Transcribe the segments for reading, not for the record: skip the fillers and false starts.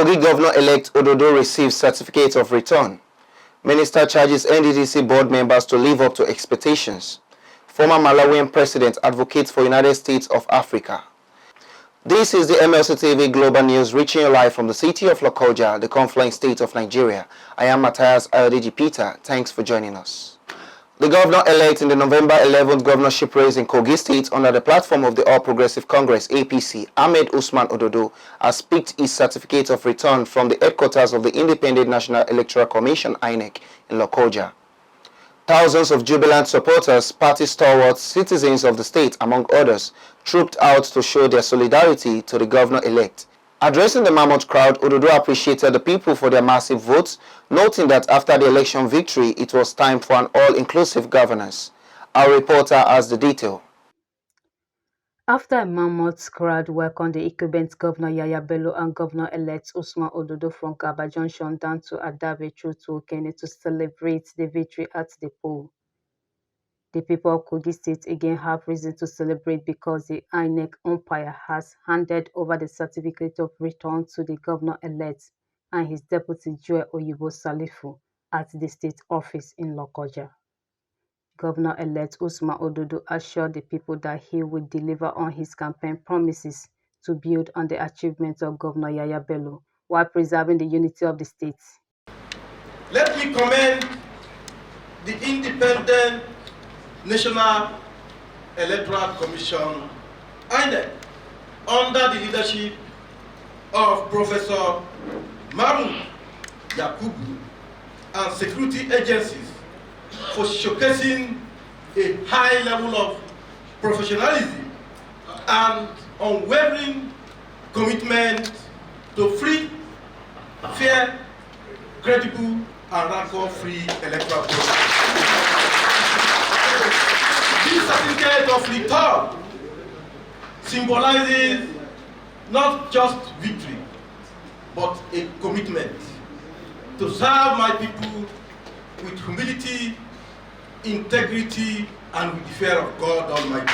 Kogi Governor-elect Ododo received certificate of return. Minister charges NDDC board members to live up to expectations. Former Malawian president advocates for United States of Africa. This is the MLC TV Global News reaching you live from the city of Lokoja, the confluent state of Nigeria. I am Matthias Ayodeji Peter. Thanks for joining us. The governor-elect in the November 11th governorship race in Kogi State under the platform of the All Progressive Congress APC, Ahmed Usman Ododo, has picked his certificate of return from the headquarters of the Independent National Electoral Commission (INEC) in Lokoja. Thousands of jubilant supporters, party stalwarts, citizens of the state, among others, trooped out to show their solidarity to the governor-elect. Addressing the mammoth crowd, Ododo appreciated the people for their massive votes, noting that after the election victory, it was time for an all-inclusive governance. Our reporter has the detail. After a mammoth crowd welcomed the incumbent Governor Yaya Bello and Governor-elect Usman Ododo from Gaba Junction down to Adire through to Okeji to celebrate the victory at the poll. The people of Kogi State again have reason to celebrate because the INEC umpire has handed over the certificate of return to the governor-elect and his deputy Joe Oyibo Salifu at the state office in Lokoja. Governor-elect Usman Ododo assured the people that he will deliver on his campaign promises to build on the achievements of Governor Yaya Bello while preserving the unity of the state. Let me commend the Independent National Electoral Commission, INEC, under the leadership of Professor Maru Yakubu and security agencies for showcasing a high level of professionalism and unwavering commitment to free, fair, credible, and rancor-free electoral process. This certificate of return symbolizes not just victory, but a commitment to serve my people with humility, integrity, and with the fear of God Almighty.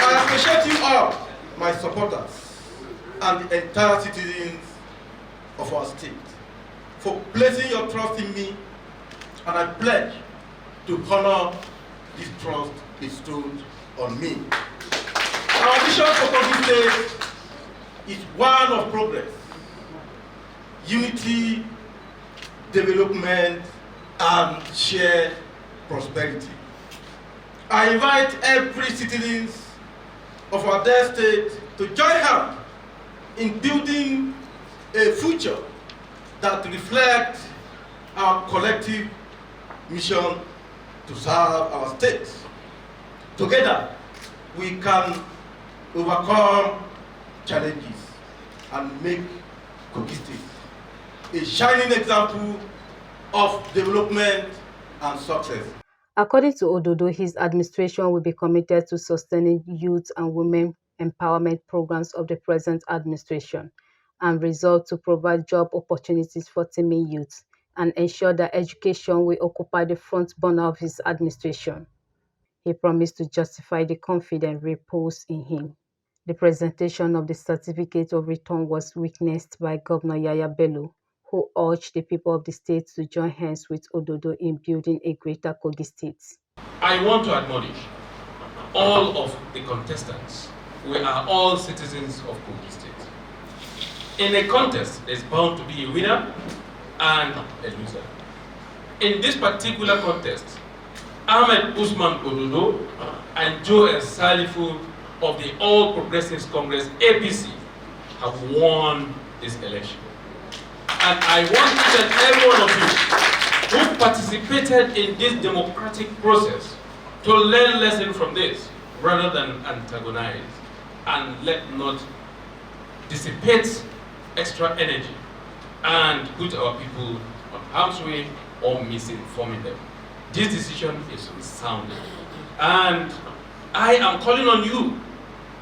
I appreciate you all, my supporters, and the entire citizens of our state, for placing your trust in me, and I pledge to honor this trust bestowed on me. Our vision for Kogi State is one of progress, unity, development, and shared prosperity. I invite every citizen of our dear state to join hands in building a future that reflects our collective mission to serve our state. Together, we can overcome challenges and make Kogi State a shining example of development and success. According to Ododo, his administration will be committed to sustaining youth and women empowerment programs of the present administration and resolve to provide job opportunities for teeming youth and ensure that education will occupy the front burner of his administration. He promised to justify the confidence reposed in him. The presentation of the certificate of return was witnessed by Governor Yaya Bello, who urged the people of the state to join hands with Ododo in building a greater Kogi State. I want to acknowledge all of the contestants. We are all citizens of Kogi State. In a contest, there's bound to be a winner and a loser. In this particular contest, Ahmed Usman Ododo and Joe Salifu of the All Progressives Congress APC have won this election. And I want each and every one of you who participated in this democratic process to learn lessons from this rather than antagonize, and let not dissipate extra energy and put our people on harm's way or misinforming them. This decision is sound, and I am calling on you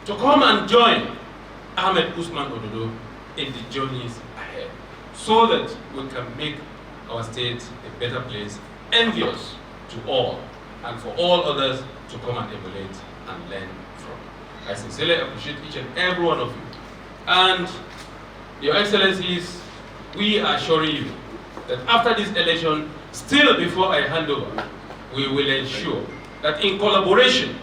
to come and join Ahmed Usman Ododo in the journeys ahead, so that we can make our state a better place, envious to all, and for all others to come and emulate and learn from. I sincerely appreciate each and every one of you. And Your Excellencies, we are assuring you that after this election, still before I hand over, we will ensure that in collaboration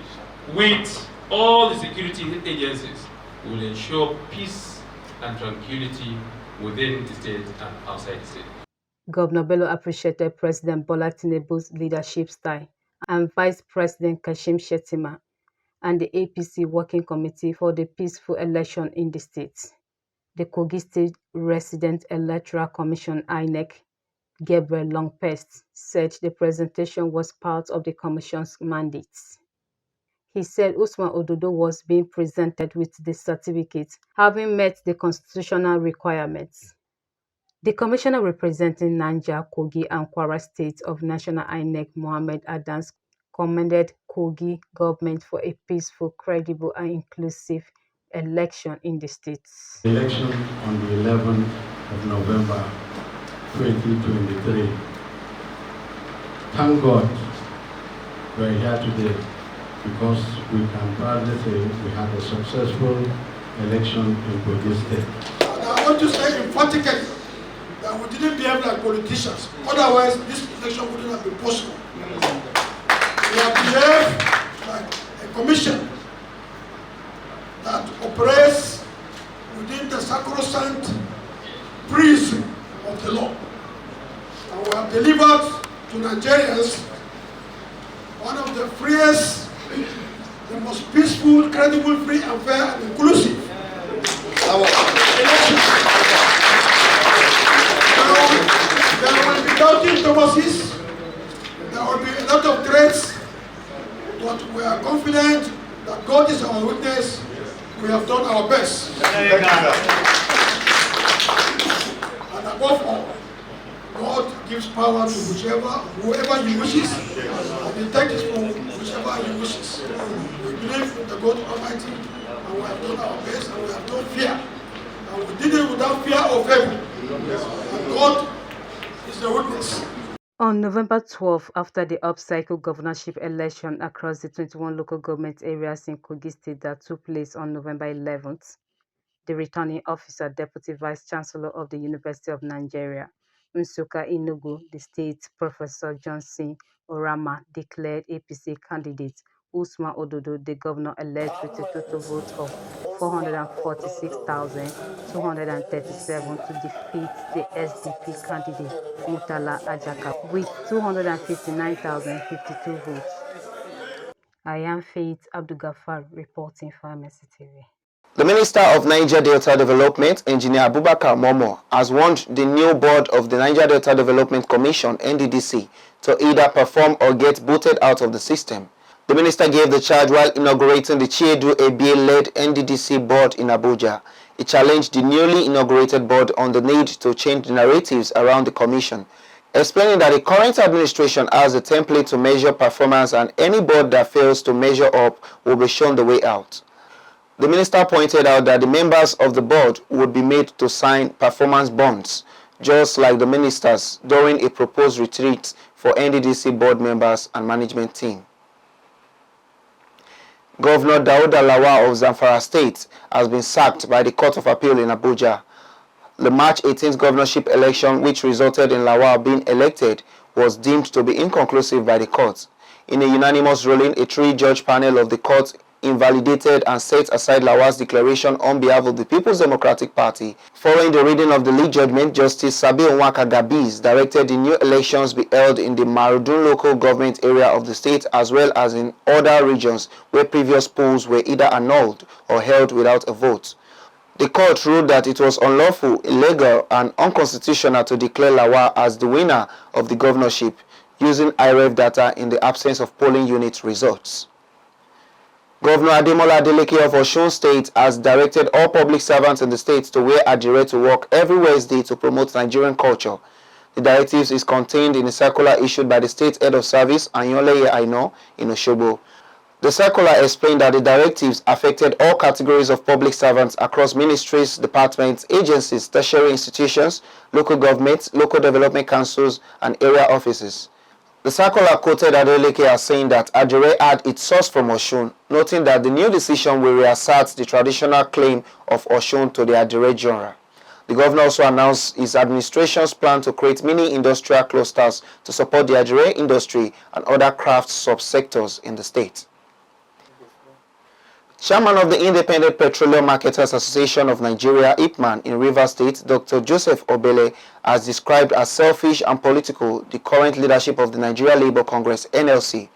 with all the security agencies, we will ensure peace and tranquility within the state and outside the state. Governor Bello appreciated President Bola Tinubu's leadership style and Vice President Kashim Shettima and the APC Working Committee for the peaceful election in the state. The Kogi State Resident Electoral Commission (INEC), Gabriel Longpest, said the presentation was part of the commission's mandates. He said Usman Ododo was being presented with the certificate, having met the constitutional requirements. The commissioner representing Niger, Kogi, and Kwara States of National INEC, Mohammed Adams, commended Kogi government for a peaceful, credible, and inclusive election in the states. The election on the 11th of November 2023. Thank God we're here today because we can proudly say we had a successful election in Kogi State. And I want to say emphatically that we didn't behave like politicians. Otherwise, this election wouldn't have been possible. We have behaved like a commission that operates within the sacrosanct prism of the law. And we have delivered to Nigerians one of the freest, the most peaceful, credible, free, and fair, and inclusive elections. There will be doubting Thomases, there will be a lot of threats, but we are confident that God is our witness. We have done our best. And above all, God gives power to whoever he wishes, and he takes it from whichever he wishes. We believe in the God Almighty, and we have done our best, and we have no fear. And we did it without fear or favor. And God is the witness. On November 12, after the up-cycle governorship election across the 21 local government areas in Kogi State that took place on November 11th, the returning officer, Deputy Vice Chancellor of the University of Nigeria, Nsukka Enugu, the state, Professor Johnson Orama, declared APC candidate Usman Ododo the governor-elect with a total vote of 446,237 to defeat the SDP candidate Murtala Ajaka with 259,052 votes. I am Faith Abdulgafar reporting for MLC TV. The Minister of Niger Delta Development, Engineer Abubakar Momo, has warned the new board of the Niger Delta Development Commission, NDDC, to either perform or get booted out of the system. The minister gave the charge while inaugurating the Chiedu Ebie-led NDDC board in Abuja. He challenged the newly inaugurated board on the need to change the narratives around the commission, explaining that the current administration has a template to measure performance and any board that fails to measure up will be shown the way out. The minister pointed out that the members of the board would be made to sign performance bonds, just like the ministers during a proposed retreat for NDDC board members and management team. Governor Dauda Lawal of Zamfara State has been sacked by the Court of Appeal in Abuja. The March 18th governorship election, which resulted in Lawal being elected, was deemed to be inconclusive by the court. In a unanimous ruling, a three-judge panel of the court invalidated and set aside Lawal's declaration on behalf of the People's Democratic Party. Following the reading of the lead judgment, Justice Sabi Onwaka Gabiz directed the new elections be held in the Marudun local government area of the state as well as in other regions where previous polls were either annulled or held without a vote. The court ruled that it was unlawful, illegal, and unconstitutional to declare Lawal as the winner of the governorship using IREV data in the absence of polling unit results. Governor Ademola Adeleke of Osun State has directed all public servants in the state to wear Adire to work every Wednesday to promote Nigerian culture. The directives is contained in a circular issued by the State Head of Service, Anyoleye Aino, in Osogbo. The circular explained that the directives affected all categories of public servants across ministries, departments, agencies, tertiary institutions, local governments, local development councils, and area offices. The circular quoted Adeleke as saying that Adire had its source from Osun, noting that the new decision will reassert the traditional claim of Osun to the Adire genre. The governor also announced his administration's plan to create mini industrial clusters to support the Adire industry and other craft subsectors in the state. Chairman of the Independent Petroleum Marketers Association of Nigeria, IPMAN, in Rivers State, Dr. Joseph Obele, has described as selfish and political the current leadership of the Nigeria Labour Congress, NLC.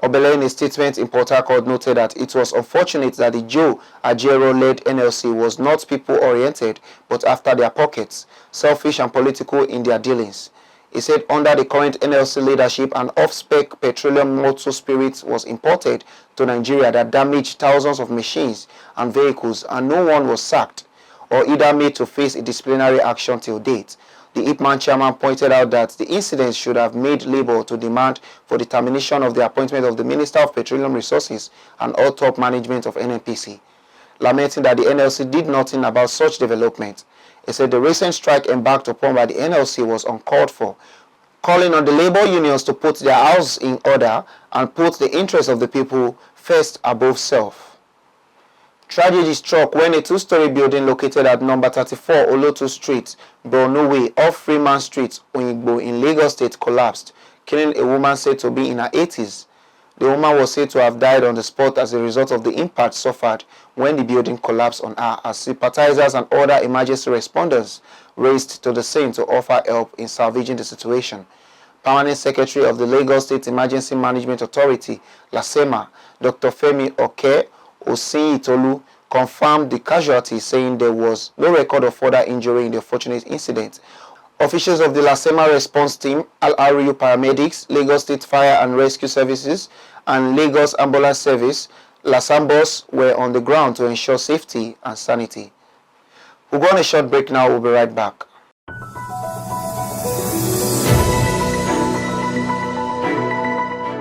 Obele, in a statement in Port Harcourt, noted that it was unfortunate that the Joe Ajero-led NLC was not people-oriented but after their pockets, selfish and political in their dealings. He said under the current NLC leadership, an off-spec petroleum motor spirit was imported to Nigeria that damaged thousands of machines and vehicles, and no one was sacked or either made to face a disciplinary action till date. The IPMAN chairman pointed out that the incident should have made Labour to demand for the termination of the appointment of the Minister of Petroleum Resources and all top management of NNPC. Lamenting that the NLC did nothing about such development, he said the recent strike embarked upon by the NLC was uncalled for, calling on the labor unions to put their house in order and put the interests of the people first above self. Tragedy struck when a two-story building located at number 34 Olotu Street, Borno Way, off Freeman Street, Oyingbo in Lagos State collapsed, killing a woman said to be in her 80s. The woman was said to have died on the spot as a result of the impact suffered when the building collapsed on her, as sympathizers and other emergency responders raced to the scene to offer help in salvaging the situation. Permanent Secretary of the Lagos State Emergency Management Authority, LASEMA, Dr. Femi Oke Osin confirmed the casualty, saying there was no record of further injury in the unfortunate incident. Officials of the LASEMA response team, LRU paramedics, Lagos State Fire and Rescue Services, and Lagos Ambulance Service, LASAMBOS, were on the ground to ensure safety and sanity. We'll go on a short break now. We'll be right back.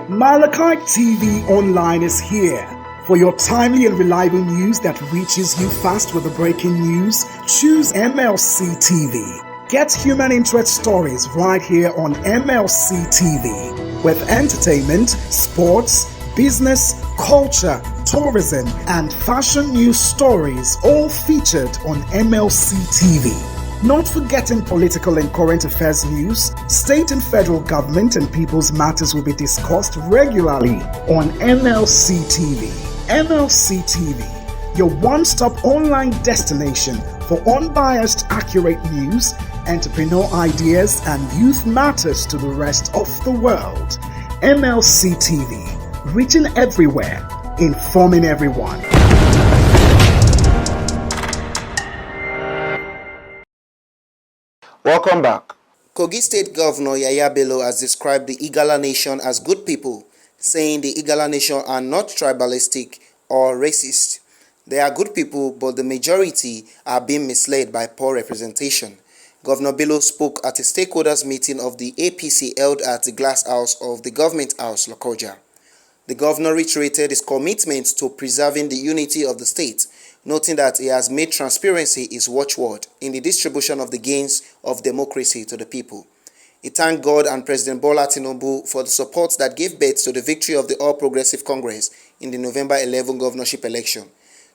Malachi TV Online is here. For your timely and reliable news that reaches you fast with the breaking news, choose MLC TV. Get human interest stories right here on MLC TV with entertainment, sports, business, culture, tourism, and fashion news stories all featured on MLC TV. Not forgetting political and current affairs news, state and federal government and people's matters will be discussed regularly on MLC TV. MLC TV, your one-stop online destination for unbiased, accurate news, entrepreneur ideas, and youth matters to the rest of the world. MLC TV, reaching everywhere, informing everyone. Welcome back. Kogi State Governor Yaya Bello has described the Igala Nation as good people, saying the Igala Nation are not tribalistic or racist. They are good people, but the majority are being misled by poor representation. Governor Bello spoke at a stakeholders meeting of the APC held at the Glass House of the Government House, Lokoja. The governor reiterated his commitment to preserving the unity of the state, noting that he has made transparency his watchword in the distribution of the gains of democracy to the people. He thanked God and President Bola Tinubu for the support that gave birth to the victory of the All Progressive Congress in the November 11 governorship election,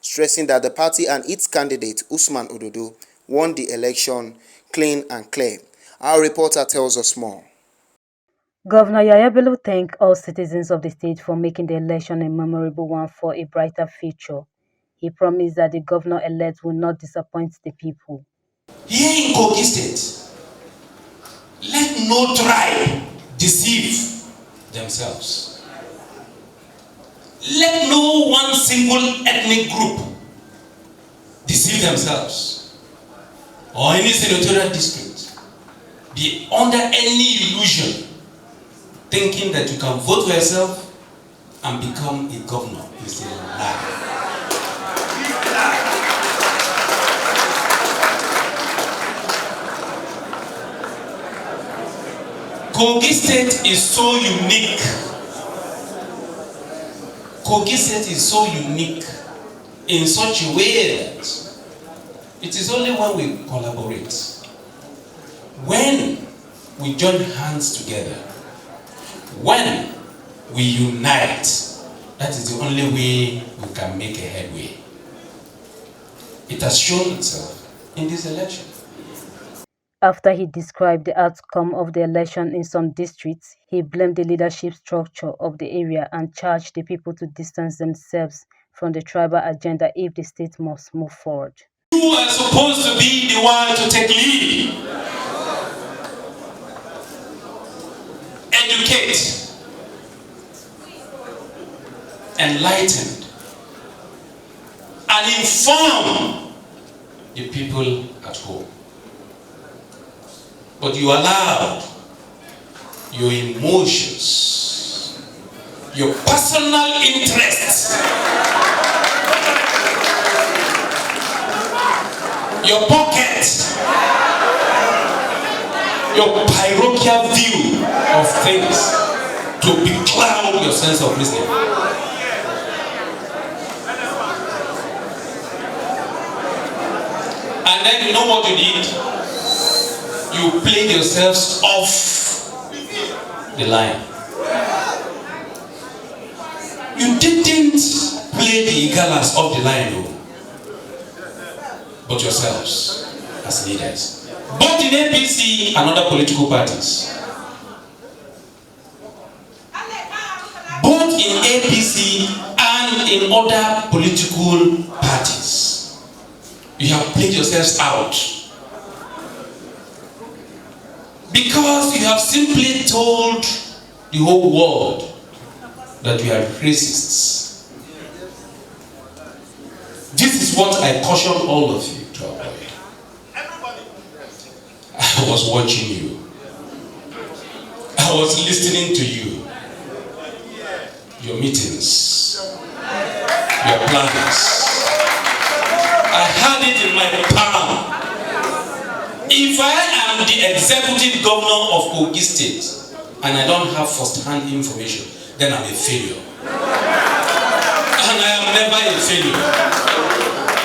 stressing that the party and its candidate, Usman Ododo, won the election clean and clear. Our reporter tells us more. Governor Yaya Bello thanked all citizens of the state for making the election a memorable one for a brighter future. He promised that the governor-elect will not disappoint the people. Here in Kogi State, let no tribe deceive themselves. Let no one single ethnic group deceive themselves, or any senatorial district be under any illusion thinking that you can vote for yourself and become a governor. It's a lie. Kogi State is so unique. Kogi State is so unique in such a way that it is only when we collaborate, when we join hands together, when we unite, that is the only way we can make a headway. It has shown itself in this election. After he described the outcome of the election in some districts, he blamed the leadership structure of the area and charged the people to distance themselves from the tribal agenda if the state must move forward. You are supposed to be the one to take lead, educate, enlighten, and inform the people at home. But you allowed your emotions, your personal interests, your pocket, your parochial view of things to becloud your sense of listening. And then you know what you did? You played yourselves off the line. You didn't play the Igalas off the line though, but yourselves as leaders, both in APC and other political parties. Both in APC and in other political parties. You have played yourselves out. Because you have simply told the whole world that you are racists. This is what I caution all of you to avoid. I was watching you. I was listening to you. Your meetings, your plans. I had it in my palm. If I am the executive governor of Kogi State and I don't have first-hand information, then I'm a failure. And I am never a failure.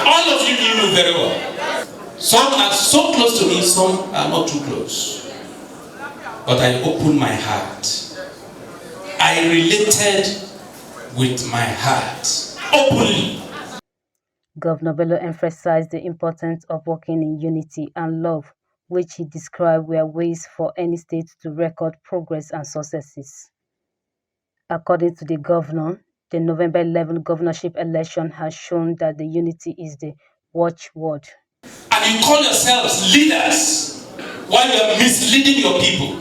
All of you knew very well. Some are so close to me, some are not too close. But I opened my heart. I related with my heart openly. Governor Bello emphasized the importance of working in unity and love, which he described were ways for any state to record progress and successes. According to the governor, the November 11 governorship election has shown that the unity is the watchword. And you call yourselves leaders while you are misleading your people.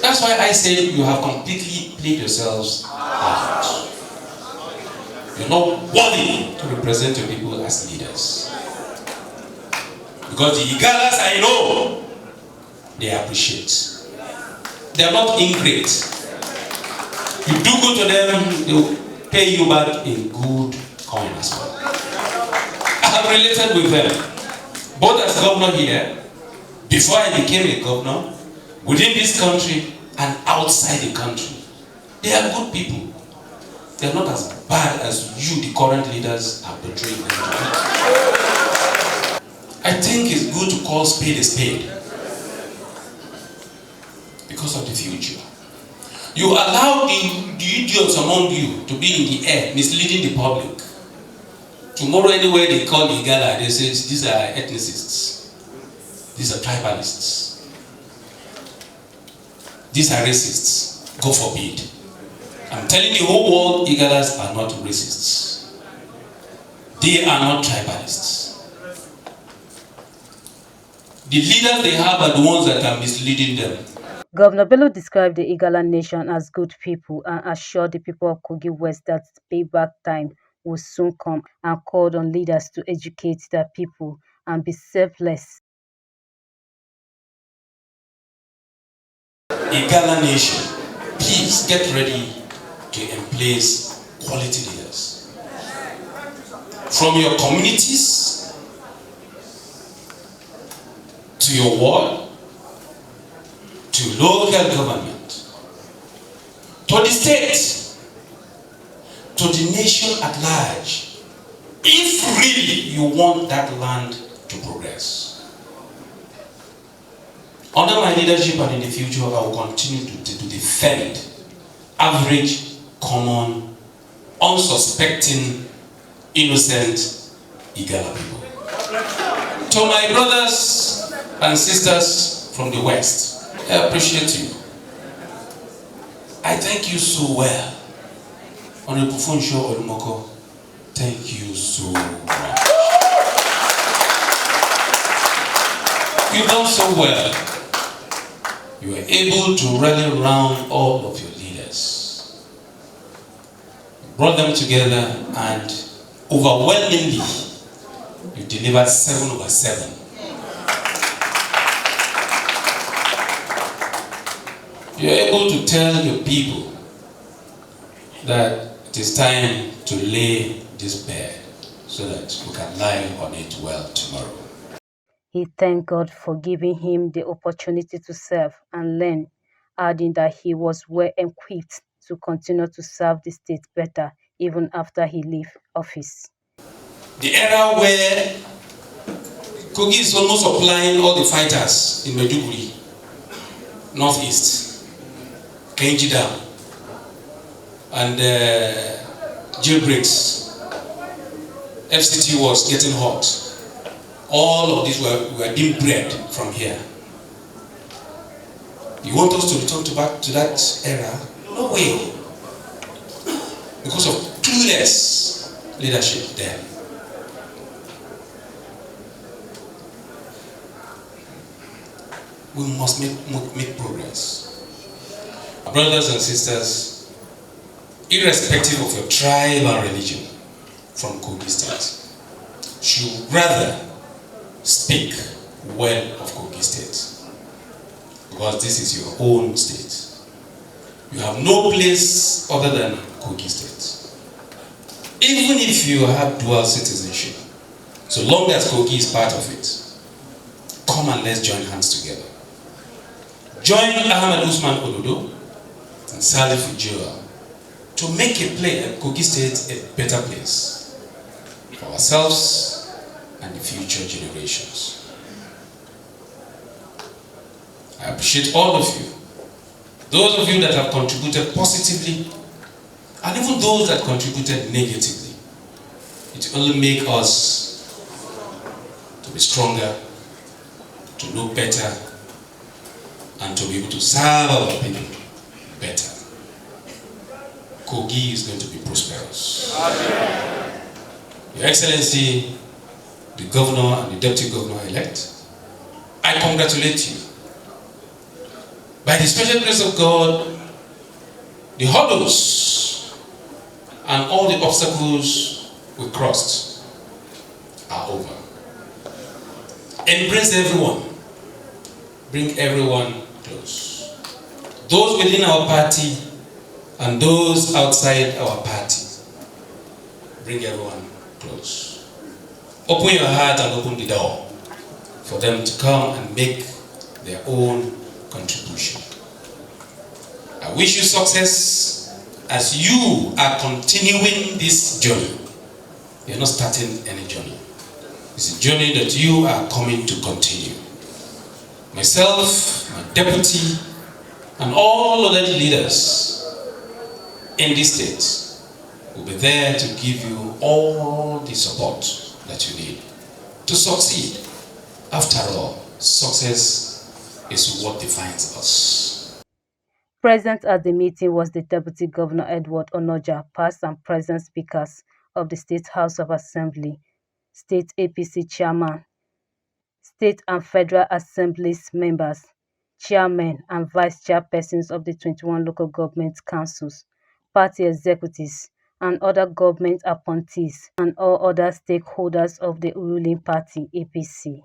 That's why I say you have completely played yourselves out. You're not worthy to represent your people as leaders. Because the Igalas I know, they appreciate. They are not ingrate. You do good to them, they will pay you back in good coin as well. I have related with them, both as governor here, before I became a governor, within this country and outside the country. They are good people. They are not as bad as you, the current leaders, are portraying them to be. I think it's good to call spade a spade because of the future. You allow the idiots among you to be in the air, misleading the public. Tomorrow, anywhere they call the Igala, they say these are ethnicists, these are tribalists, these are racists. God forbid. I'm telling the whole world, Igalas are not racists. They are not tribalists. The leaders they have are the ones that are misleading them. Governor Bello described the Igala nation as good people and assured the people of Kogi West that payback time will soon come, and called on leaders to educate their people and be selfless. Igala nation, please get ready to emplace quality leaders. From your communities, to your ward, to local government, to the state, to the nation at large, if really you want that land to progress. Under my leadership and in the future, I will continue to defend average, common, unsuspecting, innocent Igala people. To my brothers and sisters from the West, I appreciate you. I thank you so well. Honorable Funsho Olumoko, thank you so much. You've done so well. You were able to rally around all of your leaders. You brought them together and overwhelmingly, you delivered 7/7. You're able to tell your people that it is time to lay this bed so that you can lie on it well tomorrow. He thanked God for giving him the opportunity to serve and learn, adding that he was well equipped to continue to serve the state better even after he left office. The era where Kogi is almost supplying all the fighters in Maiduguri, Northeast, Kenji Dam, and jailbreaks. FCT was getting hot. All of these were being bred from here. You want us to return back to that era? No way. Because of clueless leadership there. We must make progress. Brothers and sisters, irrespective of your tribe and religion from Kogi State, should rather speak well of Kogi State, because this is your own state. You have no place other than Kogi State. Even if you have dual citizenship, so long as Kogi is part of it, come and let's join hands together. Join Ahmed Usman Ododo and Salih Fujioa to make Kogi State a better place for ourselves and the future generations. I appreciate all of you. Those of you that have contributed positively, and even those that contributed negatively. It will only make us to be stronger, to know better, and to be able to serve our people better. Kogi is going to be prosperous. Amen. Your Excellency, the Governor and the Deputy Governor-elect, I congratulate you. By the special grace of God, the hurdles and all the obstacles we crossed are over. Embrace everyone. Bring everyone close. Those within our party and those outside our party. Bring everyone close. Open your heart and open the door for them to come and make their own contribution. I wish you success as you are continuing this journey. You're not starting any journey. It's a journey that you are coming to continue. Myself, my deputy, and all other leaders in this state will be there to give you all the support that you need to succeed. After all, success is what defines us. Present at the meeting was the Deputy Governor Edward Onoja, past and present speakers of the State House of Assembly, State APC Chairman, State and Federal Assemblies members, Chairmen and Vice Chairpersons of the 21 local government councils, party executives, and other government appointees, and all other stakeholders of the ruling party, APC.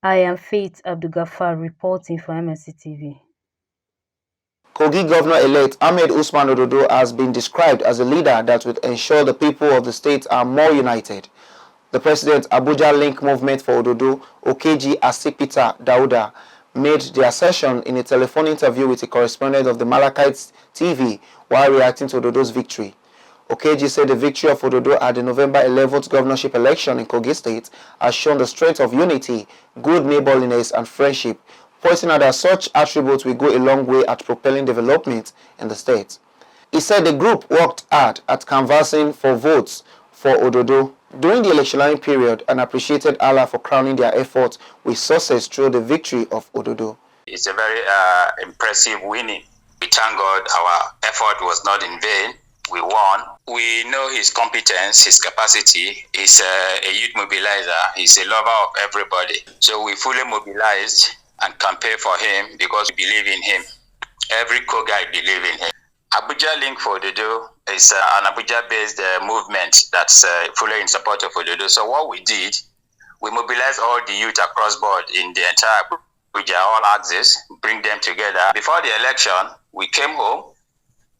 I am Faith Abdulgafar reporting for MLC TV. Kogi Governor-elect Ahmed Usman Ododo has been described as a leader that would ensure the people of the state are more united. The President Abuja Link movement for Ododo, Okeji Asipita Dauda, made the assertion in a telephone interview with a correspondent of the MLC TV while reacting to Ododo's victory. Okeji said the victory of Ododo at the November 11th governorship election in Kogi State has shown the strength of unity, good neighborliness, and friendship, pointing out that such attributes will go a long way at propelling development in the state. He said the group worked hard at canvassing for votes for Ododo, during the electionary period and appreciated Allah for crowning their efforts with success through the victory of Ododo. It's a very impressive winning. We thank God our effort was not in vain. We won. We know his competence, his capacity. He's a youth mobilizer. He's a lover of everybody. So we fully mobilized and campaign for him because we believe in him. Every Kogi believe in him. Abuja Link for Ododo is an Abuja-based movement that's fully in support of Ododo. So what we did, we mobilized all the youth across board in the entire Abuja, all axes, bring them together. Before the election, we came home,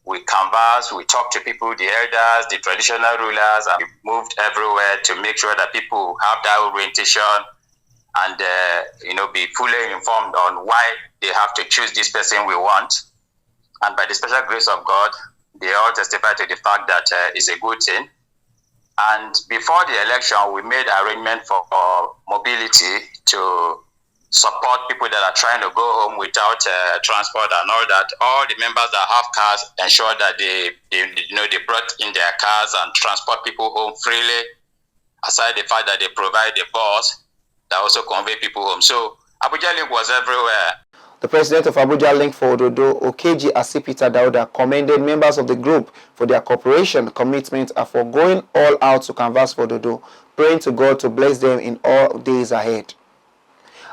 we canvassed, we talked to people, the elders, the traditional rulers, and we moved everywhere to make sure that people have that orientation and be fully informed on why they have to choose this person we want. And by the special grace of God, they all testify to the fact that it's a good thing. And before the election, we made arrangement for mobility to support people that are trying to go home without transport and all that. All the members that have cars ensure that they brought in their cars and transport people home freely, aside the fact that they provide a bus that also convey people home. So Abuja Link was everywhere. The president of Abuja Link for Ododo, Okeji Asipita Dauda, commended members of the group for their cooperation, commitment, and for going all out to canvass for Ododo, praying to God to bless them in all days ahead.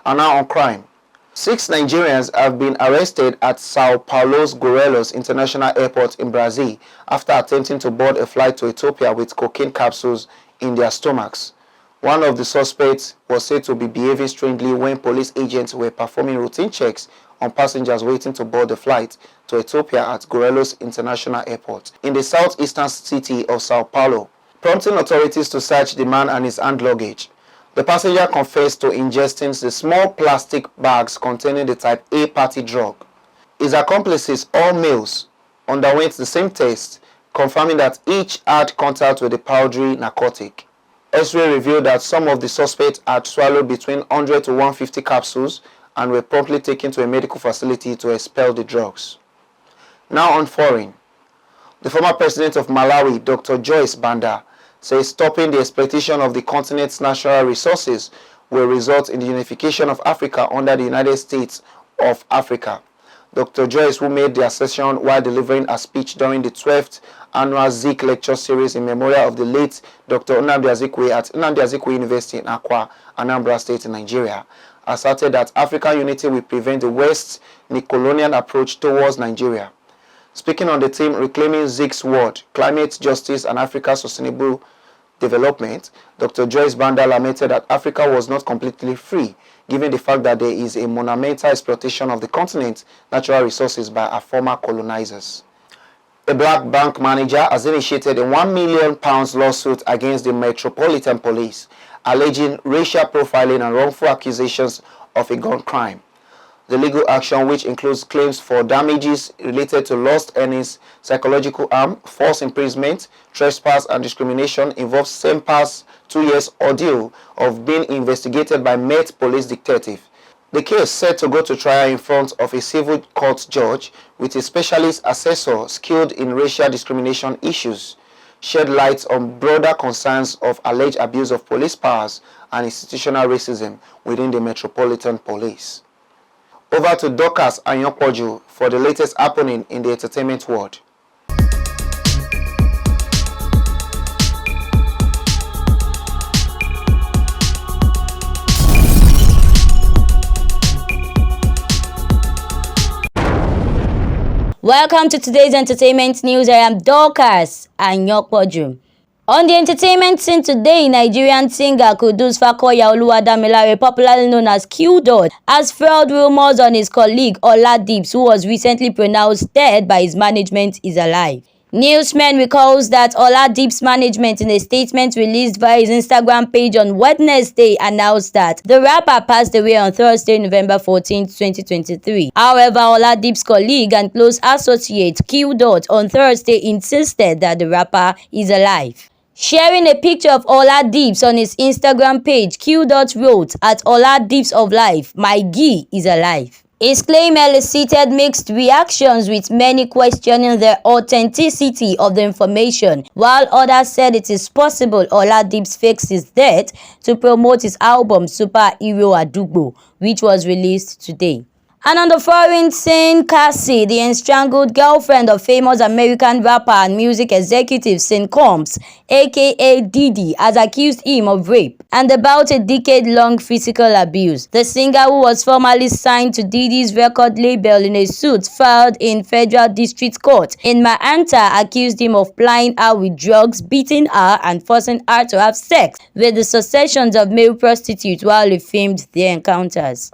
And now on crime. 6 Nigerians have been arrested at Sao Paulo's Guarulhos International Airport in Brazil after attempting to board a flight to Ethiopia with cocaine capsules in their stomachs. One of the suspects was said to be behaving strangely when police agents were performing routine checks on passengers waiting to board the flight to Ethiopia at Guarulhos International Airport in the southeastern city of Sao Paulo, prompting authorities to search the man and his hand luggage. The passenger confessed to ingesting the small plastic bags containing the type A party drug. His accomplices, all males, underwent the same test, confirming that each had contact with the powdery narcotic. X-ray revealed that some of the suspects had swallowed between 100 to 150 capsules and were promptly taken to a medical facility to expel the drugs. Now on foreign. The former president of Malawi, Dr. Joyce Banda, says stopping the exploitation of the continent's natural resources will result in the unification of Africa under the United States of Africa. Dr. Joyce, who made the assertion while delivering a speech during the 12th annual Zik lecture series in memorial of the late Dr. Nnamdi Azikiwe at Nnamdi Azikiwe University in Akwa, Anambra State in Nigeria, asserted that African unity will prevent the West's neo-colonial approach towards Nigeria. Speaking on the theme Reclaiming Zik's Word, Climate Justice and Africa's Sustainable Development, Dr. Joyce Banda lamented that Africa was not completely free, given the fact that there is a monumental exploitation of the continent's natural resources by our former colonizers. A black bank manager has initiated a £1 million lawsuit against the Metropolitan Police, alleging racial profiling and wrongful accusations of a gun crime. The legal action, which includes claims for damages related to lost earnings, psychological harm, false imprisonment, trespass, and discrimination, involves Sempa's 2 years ordeal of being investigated by Met Police Detective. The case set to go to trial in front of a civil court judge with a specialist assessor skilled in racial discrimination issues, shed light on broader concerns of alleged abuse of police powers and institutional racism within the Metropolitan Police. Over to Dorcas and Yokpoju for the latest happening in the entertainment world. Welcome to today's entertainment news. I am Dorcas and Yokpoju. On the entertainment scene today, Nigerian singer Kudus Fakoya Oluwadamilare, popularly known as Q Dot, has fueled rumors on his colleague Ola Dips, who was recently pronounced dead by his management, is alive. Newsman recalls that Ola Dips' management, in a statement released via his Instagram page on Wednesday, announced that the rapper passed away on Thursday, November 14, 2023. However, Ola Dips' colleague and close associate Q Dot on Thursday insisted that the rapper is alive. Sharing a picture of Ola Dips on his Instagram page, Q Dot wrote, "At Ola Dips of life, my G is alive." His claim elicited mixed reactions, with many questioning the authenticity of the information, while others said it is possible Oladips fakes his death to promote his album Superhero Adugbo, which was released today. And on the foreign scene, Cassie, the estranged girlfriend of famous American rapper and music executive Sean Combs, aka Diddy, has accused him of rape and about a decade-long physical abuse. The singer, who was formerly signed to Diddy's record label in a suit filed in Federal District Court in Manhattan, accused him of plying her with drugs, beating her, and forcing her to have sex with the successions of male prostitutes while he filmed their encounters.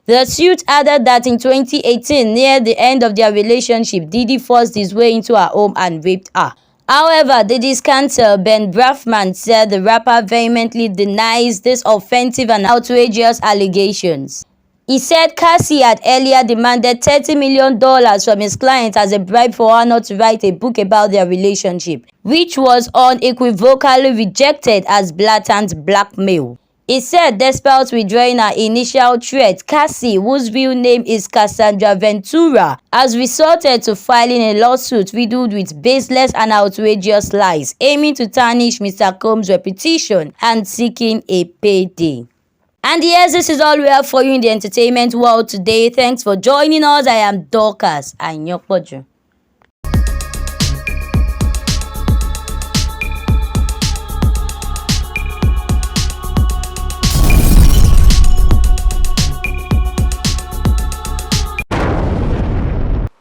The suit added that in 2018, near the end of their relationship, Diddy forced his way into her home and raped her. However, Diddy's counsel, Ben Brafman, said the rapper vehemently denies these offensive and outrageous allegations. He said Cassie had earlier demanded $30 million from his client as a bribe for her not to write a book about their relationship, which was unequivocally rejected as blatant blackmail. He said despite withdrawing her initial threat, Cassie, whose real name is Cassandra Ventura, has resorted to filing a lawsuit riddled with baseless and outrageous lies, aiming to tarnish Mr. Combs' reputation and seeking a payday. And yes, this is all we have for you in the entertainment world today. Thanks for joining us. I am Dorcas Anyokpoju.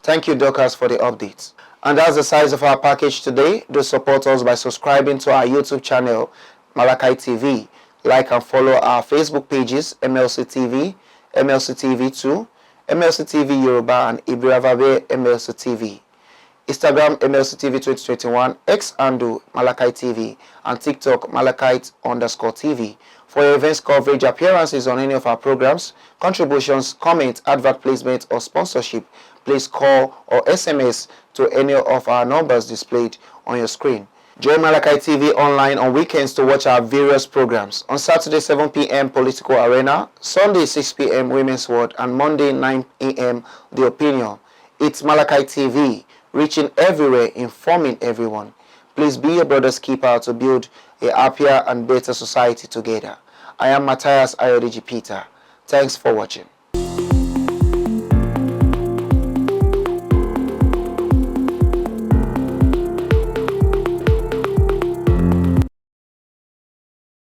Thank you, Dorcas, for the updates. And that's the size of our package today. Do support us by subscribing to our YouTube channel, MLC TV. Like and follow our Facebook pages, MLC TV, MLC TV 2, MLC TV Yoruba, and Ibriavabe MLC TV. Instagram, MLC TV 2021, X handle Malachi TV, and TikTok, Malachite_TV. For your events coverage, appearances on any of our programs, contributions, comments, advert placement, or sponsorship, please call or SMS to any of our numbers displayed on your screen. Join Malachi TV online on weekends to watch our various programs. On Saturday, 7 p.m. Political Arena, Sunday, 6 p.m. Women's World, and Monday, 9 a.m. The Opinion. It's Malachi TV, reaching everywhere, informing everyone. Please be your brother's keeper to build a happier and better society together. I am Matthias Ayodeji Peter. Thanks for watching.